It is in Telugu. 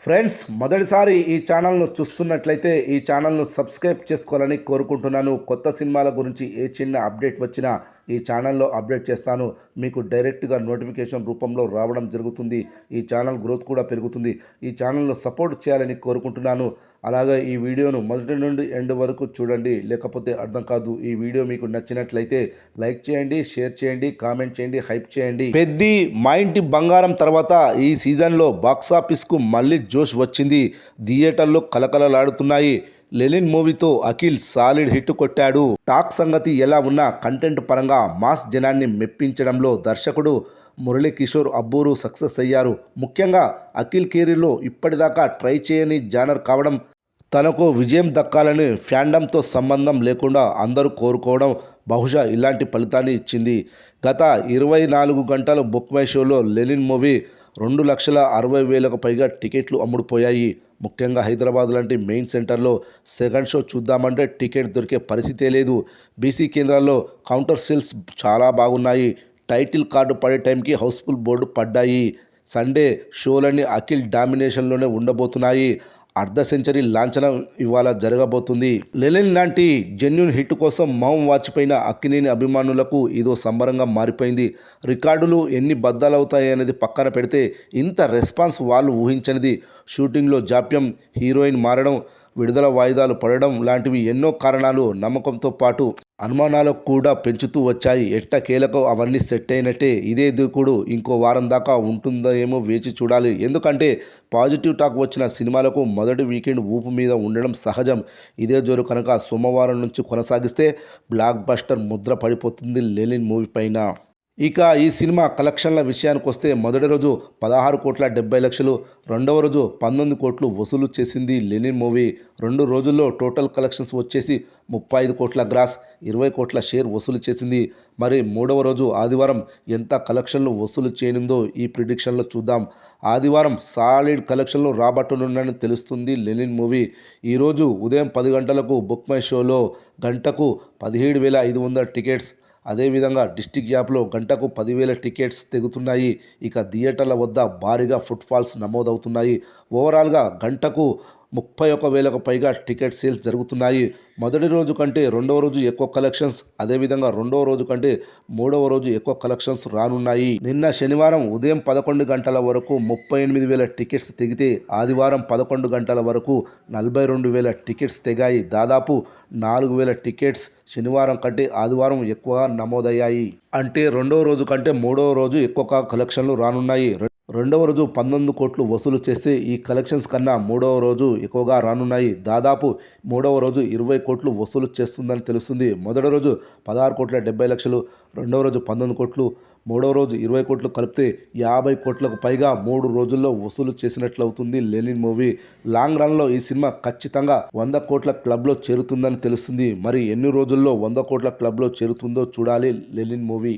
ఫ్రెండ్స్, మొదటిసారి ఈ ఛానల్ను చూస్తున్నట్లయితే ఈ ఛానల్ను సబ్స్క్రైబ్ చేసుకోవాలని కోరుకుంటున్నాను. కొత్త సినిమాల గురించి ఏ చిన్న అప్డేట్ వచ్చినా ఈ ఛానల్లో అప్డేట్ చేస్తాను. మీకు డైరెక్ట్గా నోటిఫికేషన్ రూపంలో రావడం జరుగుతుంది. ఈ ఛానల్ గ్రోత్ కూడా పెరుగుతుంది. ఈ ఛానల్ను సపోర్ట్ చేయాలని కోరుకుంటున్నాను. అలాగే ఈ వీడియోను మొదటి నుండి ఎండ్ వరకు చూడండి, లేకపోతే అర్థం కాదు. ఈ వీడియో మీకు నచ్చినట్లయితే లైక్ చేయండి, షేర్ చేయండి, కామెంట్ చేయండి, హైప్ చేయండి. పెద్ది మా ఇంటి బంగారం తర్వాత ఈ సీజన్లో బాక్సాఫీస్కు మళ్ళీ జోష్ వచ్చింది. థియేటర్లో కలకలలాడుతున్నాయి. లెనిన్ మూవీతో అఖిల్ సాలిడ్ హిట్ కొట్టాడు. టాక్ సంగతి ఎలా ఉన్నా కంటెంట్ పరంగా మాస్ జనాన్ని మెప్పించడంలో దర్శకుడు మురళీకిషోర్ అబ్బూరు సక్సెస్ అయ్యారు. ముఖ్యంగా అఖిల్ కెరీర్లో ఇప్పటిదాకా ట్రై చేయని జానర్ కావడం, తనకు విజయం దక్కాలని ఫ్యాండమ్తో సంబంధం లేకుండా అందరూ కోరుకోవడం బహుశా ఇలాంటి ఫలితాన్ని ఇచ్చింది. గత 24 గంటల బుక్ మై షోలో లెనిన్ మూవీ 2,60,000కు పైగా టికెట్లు అమ్ముడుపోయాయి. ముఖ్యంగా హైదరాబాద్ లాంటి మెయిన్ సెంటర్లో సెకండ్ షో చూద్దామంటే టికెట్ దొరికే పరిస్థితే లేదు. బీసీ కేంద్రాల్లో కౌంటర్ సేల్స్ చాలా బాగున్నాయి. టైటిల్ కార్డు పడే టైంకి హౌస్ఫుల్ బోర్డు పడ్డాయి. సండే షోలన్నీ అఖిల్ డామినేషన్లోనే ఉండబోతున్నాయి. అర్ధ సెంచరీ లాంఛనం ఇవాళ జరగబోతుంది. లెనిన్ లాంటి జెన్యూన్ హిట్ కోసం మౌం వాచిపోయిన అక్కినేని అభిమానులకు ఇదో సంబరంగా మారిపోయింది. రికార్డులు ఎన్ని బద్దలవుతాయనేది పక్కన పెడితే ఇంత రెస్పాన్స్ వాళ్ళు ఊహించనిది. షూటింగ్లో జాప్యం, హీరోయిన్ మారడం, విడుదల వాయిదాలు పడడం లాంటివి ఎన్నో కారణాలు నమ్మకంతో పాటు అనుమానాలకు కూడా పెంచుతూ వచ్చాయి. ఎట్టకేలకు అవన్నీ సెట్ అయినట్టే. ఇదే దూకుడు ఇంకో వారం దాకా ఉంటుందో ఏమో వేచి చూడాలి. ఎందుకంటే పాజిటివ్ టాక్ వచ్చిన సినిమాలకు మొదటి వీకెండ్ ఊపు మీద ఉండడం సహజం. ఇదే జోరు కనుక సోమవారం నుంచి కొనసాగిస్తే బ్లాక్ బస్టర్ ముద్ర పడిపోతుంది లెనిన్ మూవీ పైన. ఇక ఈ సినిమా కలెక్షన్ల విషయానికి వస్తే మొదటి రోజు 16,70,00,000, రెండవ రోజు 19 కోట్లు వసూలు చేసింది లెనిన్ మూవీ. 2 రోజుల్లో టోటల్ కలెక్షన్స్ వచ్చేసి 35 కోట్ల గ్రాస్, 20 కోట్ల షేర్ వసూలు చేసింది. మరి మూడవ రోజు ఆదివారం ఎంత కలెక్షన్లు వసూలు చేయనుందో ఈ ప్రిడిక్షన్లో చూద్దాం. ఆదివారం సాలిడ్ కలెక్షన్లు రాబట్టనుందని తెలుస్తుంది లెనిన్ మూవీ. ఈరోజు ఉదయం 10 గంటలకు బుక్ మై షోలో గంటకు 17,500 టికెట్స్, అదేవిధంగా డిస్టిక్ యాప్లో గంటకు 10,000 టికెట్స్ తెగుతున్నాయి. ఇక థియేటర్ల వద్ద భారీగా ఫుట్ఫాల్స్ నమోదవుతున్నాయి. ఓవరాల్గా గంటకు 31,000కు పైగా టికెట్ సేల్స్ జరుగుతున్నాయి. మొదటి రోజు కంటే రెండవ రోజు ఎక్కువ కలెక్షన్స్, అదేవిధంగా రెండవ రోజు కంటే మూడవ రోజు ఎక్కువ కలెక్షన్స్ రానున్నాయి. నిన్న శనివారం ఉదయం 11 గంటల వరకు 38,000 టికెట్స్ తెగితే ఆదివారం 11 గంటల వరకు 42,000 టికెట్స్ తెగాయి. దాదాపు 4,000 టికెట్స్ శనివారం కంటే ఆదివారం ఎక్కువగా నమోదయ్యాయి. అంటే రెండవ రోజు కంటే మూడవ రోజు ఎక్కువ కలెక్షన్లు రానున్నాయి. రెండవ రోజు 19 కోట్లు వసూలు చేస్తే ఈ కలెక్షన్స్ కన్నా మూడవ రోజు ఎక్కువగా రానున్నాయి. దాదాపు మూడవ రోజు 20 కోట్లు వసూలు చేస్తుందని తెలుస్తుంది. మొదటి రోజు 16,70,00,000, రెండవ రోజు 19 కోట్లు, మూడవ రోజు 20 కోట్లు కలిపితే 50 కోట్లకు పైగా 3 రోజుల్లో వసూలు చేసినట్లవుతుంది లెనిన్ మూవీ. లాంగ్ రన్లో ఈ సినిమా ఖచ్చితంగా 100 కోట్ల క్లబ్లో చేరుతుందని తెలుస్తుంది. మరి ఎన్ని రోజుల్లో 100 కోట్ల క్లబ్లో చేరుతుందో చూడాలి లెనిన్ మూవీ.